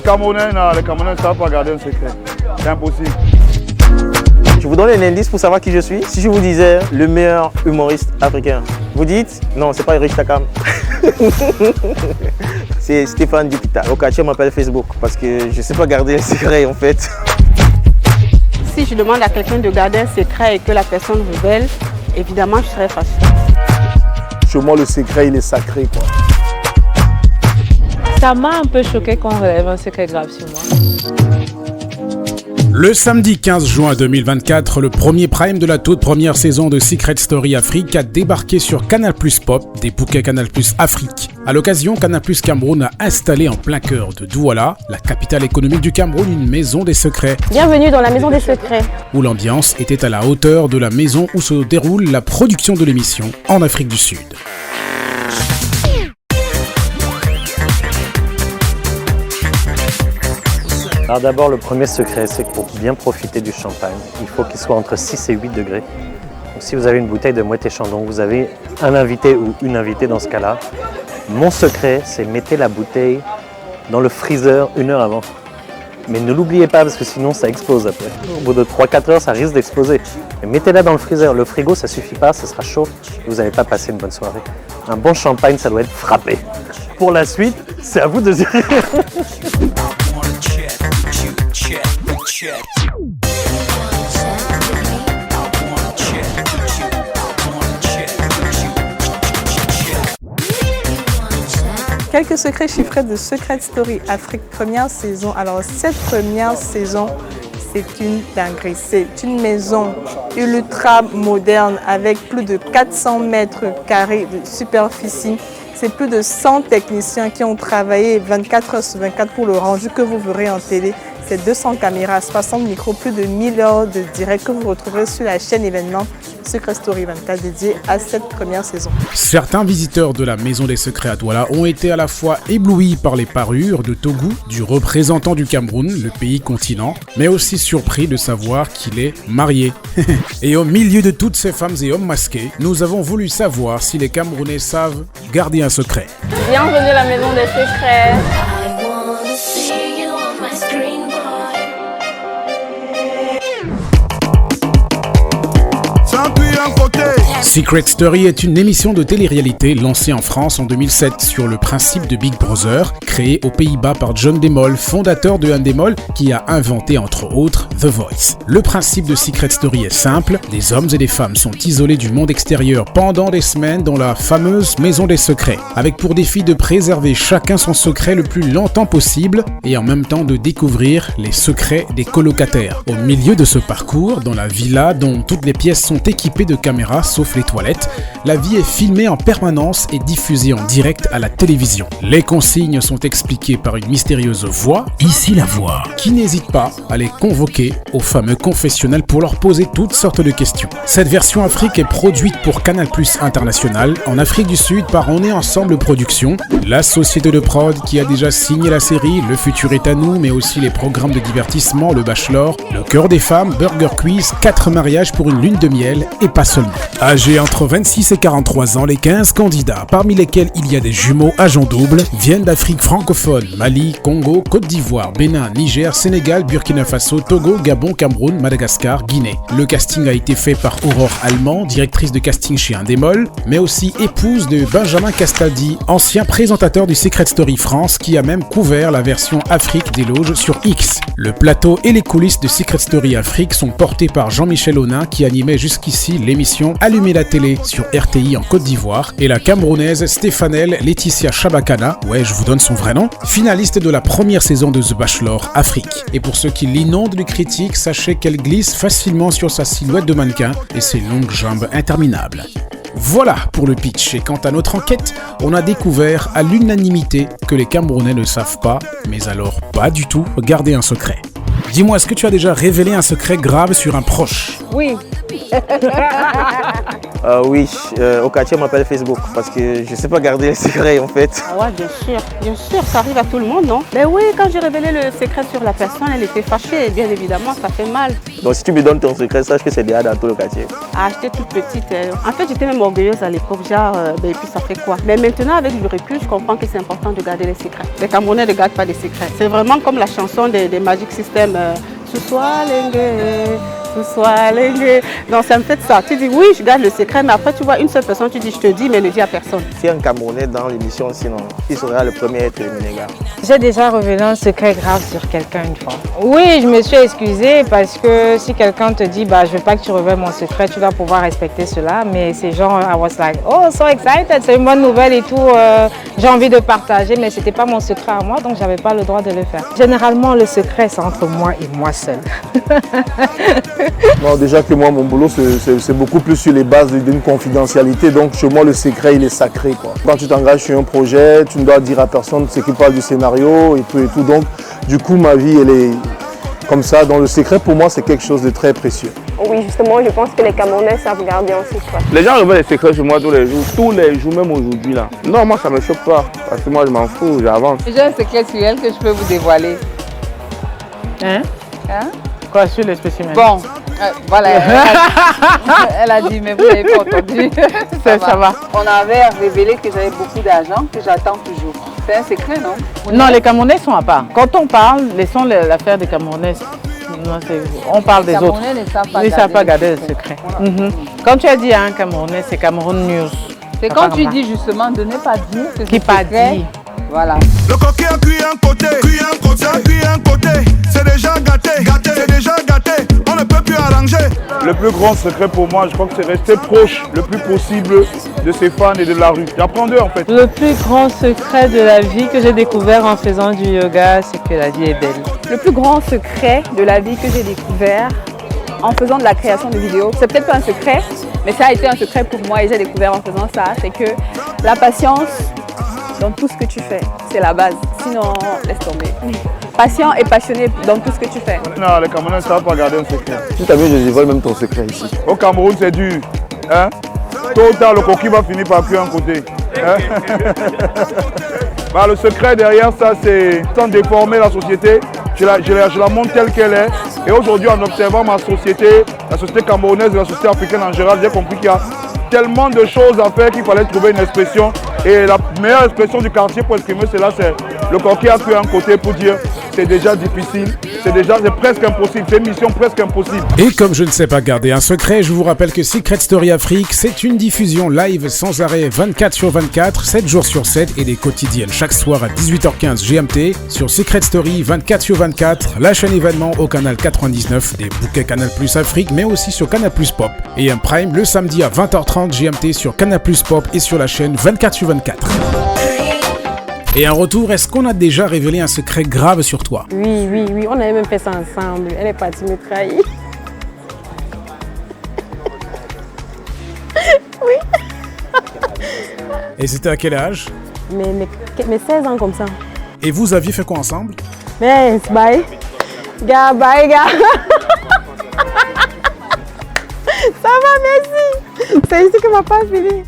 Camerounais ne savent pas garder un secret. C'est impossible. Je vous donne un indice pour savoir qui je suis. Si je vous disais le meilleur humoriste africain, vous dites non, c'est pas Eric Takam. C'est Stéphane Dupita. Au quartier, on m'appelle Facebook parce que je sais pas garder les secrets en fait. Si je demande à quelqu'un de garder un secret et que la personne révèle, évidemment, je serais fâchée. Chez moi, le secret, il est sacré, quoi. Ça m'a un peu choqué qu'on relève un secret grave sur moi. Le samedi 15 juin 2024, le premier prime de la toute première saison de Secret Story Afrique a débarqué sur Canal+ Pop, des bouquets Canal+ Afrique. À l'occasion, Canal+ Cameroun a installé en plein cœur de Douala, la capitale économique du Cameroun, une maison des secrets. Bienvenue dans la maison des secrets. Où l'ambiance était à la hauteur de la maison où se déroule la production de l'émission en Afrique du Sud. Alors d'abord, le premier secret, c'est que pour bien profiter du champagne, il faut qu'il soit entre 6 et 8 degrés. Donc si vous avez une bouteille de Moët & Chandon, vous avez un invité ou une invitée dans ce cas-là. Mon secret, c'est mettez la bouteille dans le freezer 1 heure avant. Mais ne l'oubliez pas parce que sinon ça explose après. Au bout de 3-4 heures, ça risque d'exploser. Mais mettez-la dans le freezer. Le frigo, ça suffit pas, ça sera chaud et vous n'allez pas passer une bonne soirée. Un bon champagne, ça doit être frappé. Pour la suite, c'est à vous de gérer. Quelques secrets chiffrés de Secret Story Afrique première saison. Alors cette première saison, c'est une dinguerie. C'est une maison ultra moderne avec plus de 400 mètres carrés de superficie. C'est plus de 100 techniciens qui ont travaillé 24 heures sur 24 pour le rendu que vous verrez en télé. C'est 200 caméras, 60 micros, plus de 1000 heures de direct que vous retrouverez sur la chaîne événement Secret Story 24 dédiée à cette première saison. Certains visiteurs de la Maison des Secrets à Douala ont été à la fois éblouis par les parures de Togo, du représentant du Cameroun, le pays continent, mais aussi surpris de savoir qu'il est marié. Et au milieu de toutes ces femmes et hommes masqués, nous avons voulu savoir si les Camerounais savent garder un secret. Bienvenue à la maison des secrets. Secret Story est une émission de télé-réalité lancée en France en 2007 sur le principe de Big Brother, créé aux Pays-Bas par John Demol, fondateur de Endemol, qui a inventé entre autres The Voice. Le principe de Secret Story est simple, des hommes et des femmes sont isolés du monde extérieur pendant des semaines dans la fameuse maison des secrets, avec pour défi de préserver chacun son secret le plus longtemps possible et en même temps de découvrir les secrets des colocataires. Au milieu de ce parcours, dans la villa dont toutes les pièces sont équipées de caméras sauf les toilettes, la vie est filmée en permanence et diffusée en direct à la télévision. Les consignes sont expliquées par une mystérieuse voix, ici la voix, qui n'hésite pas à les convoquer au fameux confessionnal pour leur poser toutes sortes de questions. Cette version Afrique est produite pour Canal+ International en Afrique du Sud par On est Ensemble Productions, la société de prod qui a déjà signé la série Le Futur est à nous, mais aussi les programmes de divertissement Le Bachelor, Le Cœur des Femmes, Burger Quiz, 4 mariages pour une lune de miel et pas seulement. Âgés entre 26 et 43 ans, les 15 candidats, parmi lesquels il y a des jumeaux agents doubles, viennent d'Afrique francophone, Mali, Congo, Côte d'Ivoire, Bénin, Niger, Sénégal, Burkina Faso, Togo, Gabon, Cameroun, Madagascar, Guinée. Le casting a été fait par Aurore Allemand, directrice de casting chez Endemol, mais aussi épouse de Benjamin Castaldi, ancien présentateur du Secret Story France, qui a même couvert la version Afrique des Loges sur X. Le plateau et les coulisses de Secret Story Afrique sont portés par Jean-Michel Aunin, qui animait jusqu'ici l'émission Allumer la télé sur RTI en Côte d'Ivoire, et la Camerounaise Stéphanelle Laetitia Chabakana, ouais je vous donne son vrai nom, finaliste de la première saison de The Bachelor Afrique. Et pour ceux qui l'inondent de critiques, sachez qu'elle glisse facilement sur sa silhouette de mannequin et ses longues jambes interminables. Voilà pour le pitch, et quant à notre enquête, on a découvert à l'unanimité que les Camerounais ne savent pas, mais alors pas du tout, garder un secret. Dis-moi, est-ce que tu as déjà révélé un secret grave sur un proche ? Oui. Oui, au quartier on m'appelle Facebook parce que je ne sais pas garder les secrets en fait. Ah ouais, bien sûr, ça arrive à tout le monde, non? Mais oui, quand j'ai révélé le secret sur la personne, elle était fâchée, et bien évidemment, ça fait mal. Donc si tu me donnes ton secret, sache que c'est déjà dans tout le quartier. Ah, j'étais toute petite. En fait, j'étais même orgueilleuse à l'époque, genre, et puis ça fait quoi? Mais maintenant, avec du recul, je comprends que c'est important de garder les secrets. Les Camerounais ne gardent pas des secrets. C'est vraiment comme la chanson des Magic System, ce soir, ce soir, donc ça me fait ça. Tu dis oui, je garde le secret, mais après tu vois une seule personne, tu dis je te dis, mais ne dis à personne. Si un Camerounais dans l'émission, sinon, il sera le premier à être éliminé, gars. J'ai déjà révélé un secret grave sur quelqu'un une fois. Oui, je me suis excusée parce que si quelqu'un te dit je veux pas que tu révèles mon secret, tu dois pouvoir respecter cela. Mais c'est genre, I was like, oh, so excited, c'est une bonne nouvelle et tout. J'ai envie de partager, mais c'était pas mon secret à moi, donc j'avais pas le droit de le faire. Généralement, le secret, c'est entre moi et moi seule. Non, déjà que moi, mon boulot, c'est beaucoup plus sur les bases d'une confidentialité. Donc, chez moi, le secret, il est sacré, quoi. Quand tu t'engages sur un projet, tu ne dois dire à personne ce qui parle du scénario et tout et tout. Donc, du coup, ma vie, elle est comme ça. Donc, le secret, pour moi, c'est quelque chose de très précieux. Oui, justement, je pense que les Camerounais savent garder un secret. Les gens révèlent les secrets sur moi tous les jours, même aujourd'hui là. Non, moi ça me choque pas, parce que moi je m'en fous, j'avance. J'ai un secret sur elle que je peux vous dévoiler. Hein? Quoi, sur les spécimens? Bon, voilà, elle a dit, mais vous n'avez pas entendu. ça va. On avait révélé que j'avais beaucoup d'argent, que j'attends toujours. C'est un secret, non? Non, les Camerounais sont à part. Quand on parle, laissons l'affaire des Camerounais. Non, on parle des autres. Ils ne savent pas garder le secret. Quand tu as dit à un Camerounais, c'est Cameroun News. C'est quand tu dis justement de ne pas dire que c'est pas dit. Voilà. Le coquille a cuit un côté, c'est déjà gâté, c'est déjà gâté, on ne peut plus arranger. Le plus grand secret pour moi, je crois que c'est rester proche le plus possible de ses fans et de la rue. J'apprends d'eux en fait. Le plus grand secret de la vie que j'ai découvert en faisant du yoga, c'est que la vie est belle. Le plus grand secret de la vie que j'ai découvert en faisant de la création de vidéos, c'est peut-être pas un secret, mais ça a été un secret pour moi et j'ai découvert en faisant ça, c'est que la patience dans tout ce que tu fais, c'est la base. Sinon, laisse tomber. Patient et passionné dans tout ce que tu fais. Non, les Camerounais ne savent pas garder un secret. Si tu as vu, je dévoile même ton secret ici. Au Cameroun, c'est dur. Hein? Tôt ou tard, le coquille va finir par cuire un côté. Hein? Le secret derrière ça, c'est sans déformer la société. Je la montre telle qu'elle est. Et aujourd'hui, en observant ma société, la société camerounaise et la société africaine en général, j'ai compris qu'il y a tellement de choses à faire qu'il fallait trouver une expression. Et la meilleure expression du quartier pour exprimer cela, c'est le coquille a cuit un côté pour dire c'est déjà difficile, c'est presque impossible, c'est une mission presque impossible. Et comme je ne sais pas garder un secret, je vous rappelle que Secret Story Afrique, c'est une diffusion live sans arrêt 24/24, 7 jours sur 7 et des quotidiennes chaque soir à 18h15 GMT sur Secret Story 24/24, la chaîne événement au canal 99 des bouquets Canal Plus Afrique, mais aussi sur Canal Plus Pop. Et un prime le samedi à 20h30 GMT sur Canal Plus Pop et sur la chaîne 24/24. Et en retour, est-ce qu'on a déjà révélé un secret grave sur toi? Oui, on avait même fait ça ensemble. Elle est partie me trahir. Oui. Et c'était à quel âge? Mais 16 ans comme ça. Et vous aviez fait quoi ensemble? Mais bye. Bye, gars. Ça va, merci. C'est ici que ma page finit.